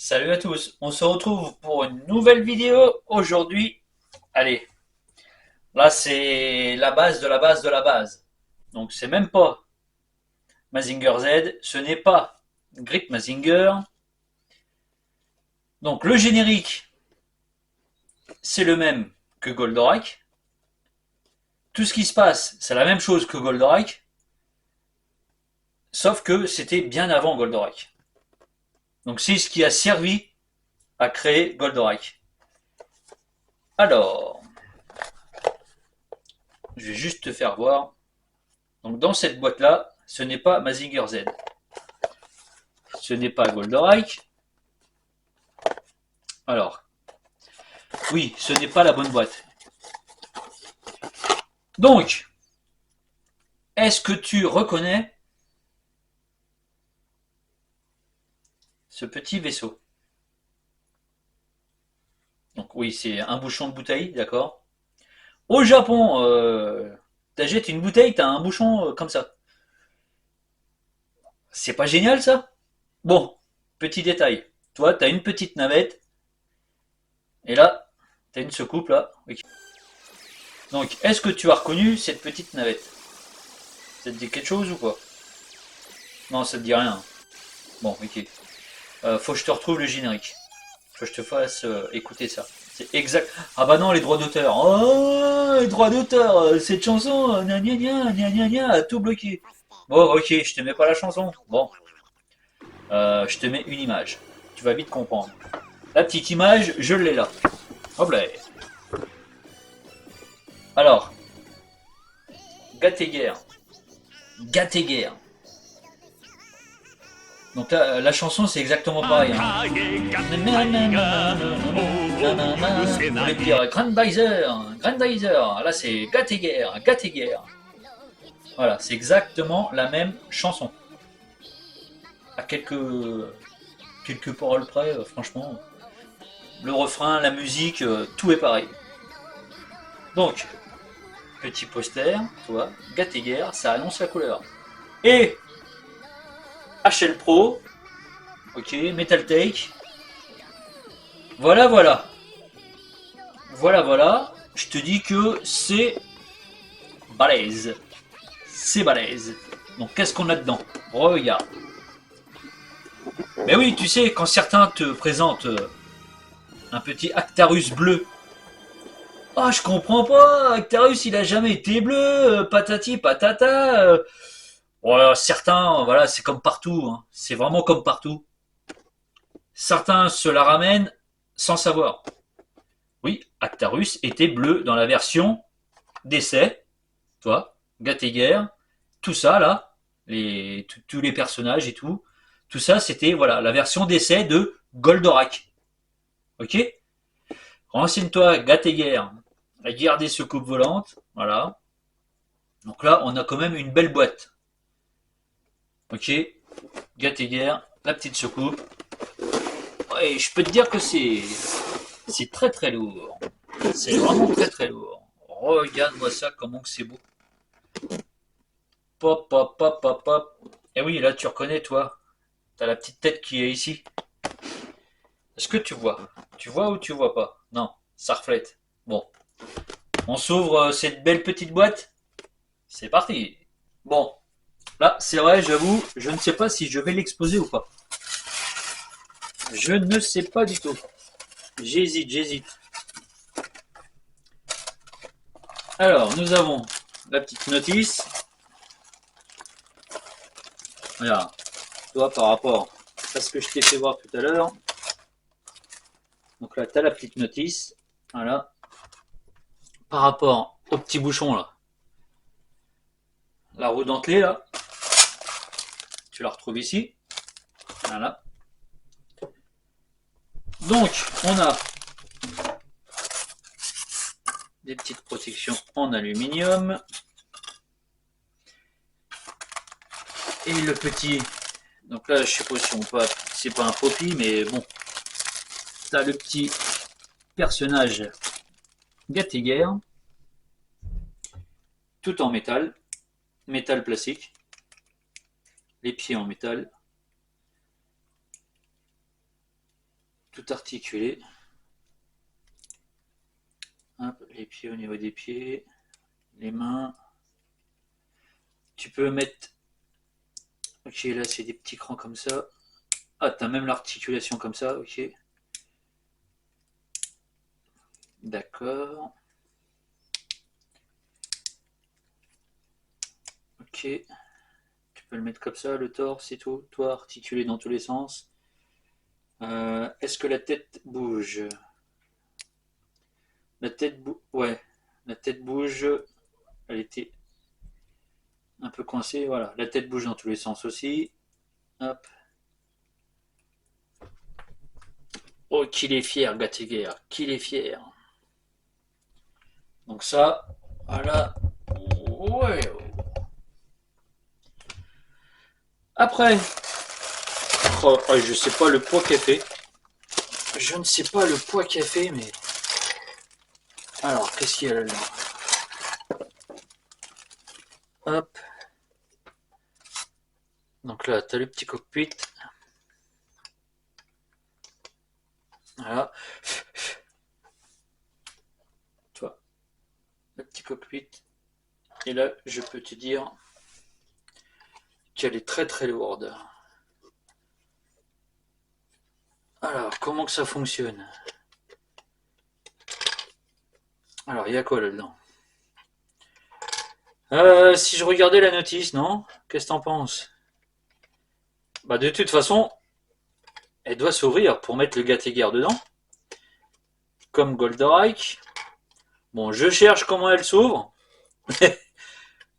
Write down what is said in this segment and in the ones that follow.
Salut à tous, on se retrouve pour une nouvelle vidéo aujourd'hui. Allez, là c'est la base de la base de la base. Donc c'est même pas Mazinger Z, ce n'est pas Grip Mazinger. Donc le générique, c'est le même que Goldorak. Tout ce qui se passe, c'est la même chose que Goldorak, sauf que c'était bien avant Goldorak. Donc c'est ce qui a servi à créer Goldorak. Alors, je vais juste te faire voir. Donc dans cette boîte-là, ce n'est pas Mazinger Z. Ce n'est pas Goldorak. Alors, oui, ce n'est pas la bonne boîte. Donc, est-ce que tu reconnais ce petit vaisseau? Donc oui, c'est un bouchon de bouteille, d'accord. Au Japon, t'achètes une bouteille, t'as un bouchon comme ça. C'est pas génial ça? Bon, petit détail. Toi, t'as une petite navette, et là, t'as une secoupe là. Ok. Donc, est-ce que tu as reconnu cette petite navette? Ça te dit quelque chose ou quoi? Non, ça te dit rien. Bon, ok. Faut que je te retrouve le générique. Faut que je te fasse écouter ça. C'est exact. Ah bah non, les droits d'auteur. Oh, les droits d'auteur. Cette chanson, gna gna gna gna gna gna, tout bloqué. Bon, ok, je te mets pas la chanson. Bon, je te mets une image. Tu vas vite comprendre. La petite image, je l'ai là. Hop là. Alors, Gatteguer. Gatteguer. Donc là, la chanson, c'est exactement pareil. Hein. Vous voulez dire Grandizer, Grandizer. Là, c'est Gatteguer, Gatteguer. Voilà, c'est exactement la même chanson. À quelques paroles près, franchement. Le refrain, la musique, tout est pareil. Donc, petit poster, tu vois, Gatteguer, ça annonce la couleur. Et HL Pro, ok, Metal Take. Voilà, voilà. Voilà, voilà. Je te dis que c'est balèze. C'est balèze. Donc, qu'est-ce qu'on a dedans? Regarde. Mais oui, tu sais, quand certains te présentent un petit Actarus bleu. Ah, je comprends pas, Actarus il a jamais été bleu, patati patata. Voilà, certains, voilà, c'est comme partout, hein. C'est vraiment comme partout. Certains se la ramènent sans savoir. Oui, Actarus était bleu dans la version d'essai, toi, Gatteguer, tout ça là, tous les personnages et tout ça c'était voilà la version d'essai de Goldorak. Ok. Renseigne-toi, Gatteguer, la guerre des soucoupes volantes, voilà. Donc là, on a quand même une belle boîte. Ok, Gatteguer, la petite soucoupe. Ouais, je peux te dire que c'est très très lourd. C'est vraiment très très lourd. Regarde-moi ça, comment que c'est beau. Pop, pop, pop, pop, pop. Et oui, là, tu reconnais, toi. T'as la petite tête qui est ici. Est-ce que tu vois? Tu vois ou tu vois pas? Non, ça reflète. Bon, on s'ouvre cette belle petite boîte. C'est parti. Bon, là, c'est vrai, j'avoue, je ne sais pas si je vais l'exposer ou pas. Je ne sais pas du tout. J'hésite, j'hésite. Alors, nous avons la petite notice. Regarde, toi, par rapport à ce que je t'ai fait voir tout à l'heure. Donc là, tu as la petite notice. Voilà. Par rapport au petit bouchon, là. La roue dentelée, là. Tu la retrouves ici. Voilà. Donc, on a des petites protections en aluminium. Et le petit. Donc là, je sais pas si on peut. C'est pas un poppy, mais bon. T'as le petit personnage Gatteguer. Tout en métal. Métal plastique. Les pieds en métal. tout articulé. Hop, les pieds au niveau des pieds, les mains. Tu peux mettre... Ok, là c'est des petits crans comme ça. Ah, t'as même l'articulation comme ça, ok. D'accord. Ok. Tu peux le mettre comme ça, le torse et tout. Toi, articulé dans tous les sens. Est-ce que la tête bouge? La tête bouge. Ouais. La tête bouge. Elle était un peu coincée. Voilà. La tête bouge dans tous les sens aussi. Hop. Oh, qu'il est fier, Gatteguer. Qu'il est fier. Donc ça, voilà. Ouais. Après, oh, je sais pas le poids qu'elle fait. Je ne sais pas le poids qu'elle fait, mais... Alors, qu'est-ce qu'il y a là-dedans? Hop. Donc là, tu as le petit cockpit. Voilà. Toi, le petit cockpit. Et là, je peux te dire qu'elle est très très lourde. Alors, comment que ça fonctionne? Alors, il y a quoi là-dedans? Si je regardais la notice, non? Qu'est-ce que t'en penses? Bah, de toute façon, elle doit s'ouvrir pour mettre le Gatteguer dedans. Comme Goldorak. Bon, je cherche comment elle s'ouvre.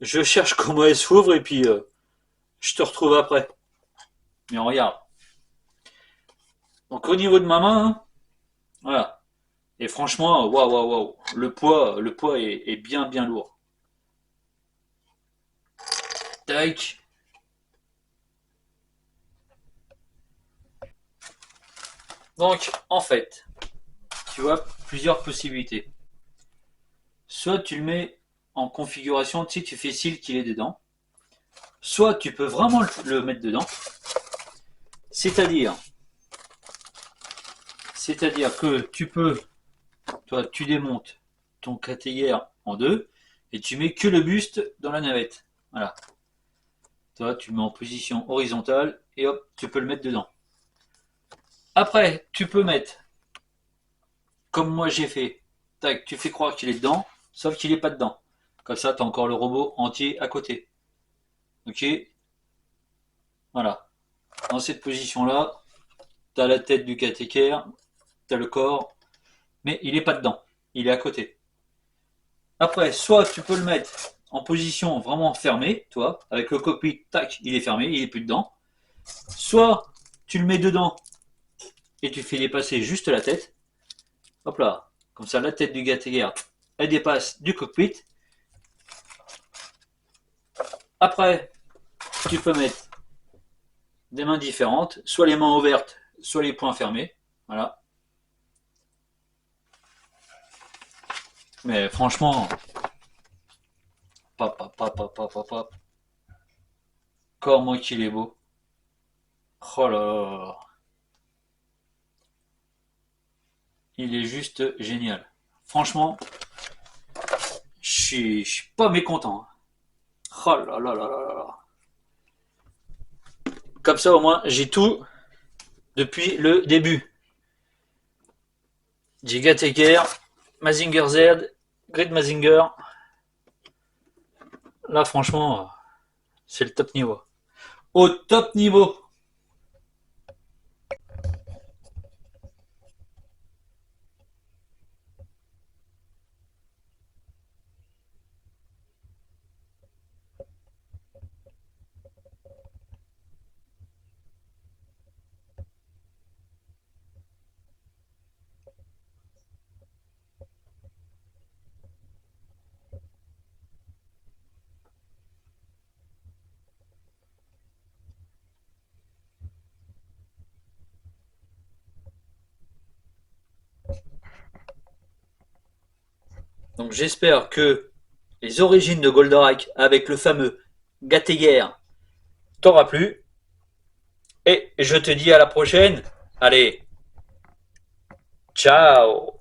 Je cherche comment elle s'ouvre et puis je te retrouve après. Mais on regarde. Donc au niveau de ma main, hein, voilà. Et franchement, waouh, waouh, waouh. Le poids est bien, bien lourd. Tac. Donc, en fait, tu vois plusieurs possibilités. Soit tu le mets en configuration, tu sais, tu fais style qu'il est dedans. Soit tu peux vraiment le mettre dedans. C'est-à-dire que tu peux, toi, tu démontes ton Gatteguer en deux et tu mets que le buste dans la navette. Voilà. Toi, tu le mets en position horizontale et hop, tu peux le mettre dedans. Après, tu peux mettre, comme moi j'ai fait, tac, tu fais croire qu'il est dedans, sauf qu'il n'est pas dedans. Comme ça, tu as encore le robot entier à côté. Ok? Voilà. Dans cette position-là, tu as la tête du Gatteguer, tu as le corps, mais il n'est pas dedans. Il est à côté. Après, soit tu peux le mettre en position vraiment fermée, toi, avec le cockpit, tac, il est fermé, il est plus dedans. Soit tu le mets dedans et tu fais dépasser juste la tête. Hop là, comme ça la tête du Gatteguer, elle dépasse du cockpit. Après, tu peux mettre des mains différentes, soit les mains ouvertes, soit les poings fermés. Voilà. Mais franchement, pap. Comment qu'il est beau. Oh là là. Il est juste génial. Franchement, je suis pas mécontent. Oh là là là là là. Comme ça, au moins, j'ai tout depuis le début. J'ai Gatteguer, Mazinger Z, Grid Mazinger. Là, franchement, c'est le top niveau. Au top niveau. Donc j'espère que les origines de Goldorak avec le fameux Gatteguer t'aura plu. Et je te dis à la prochaine. Allez, Ciao.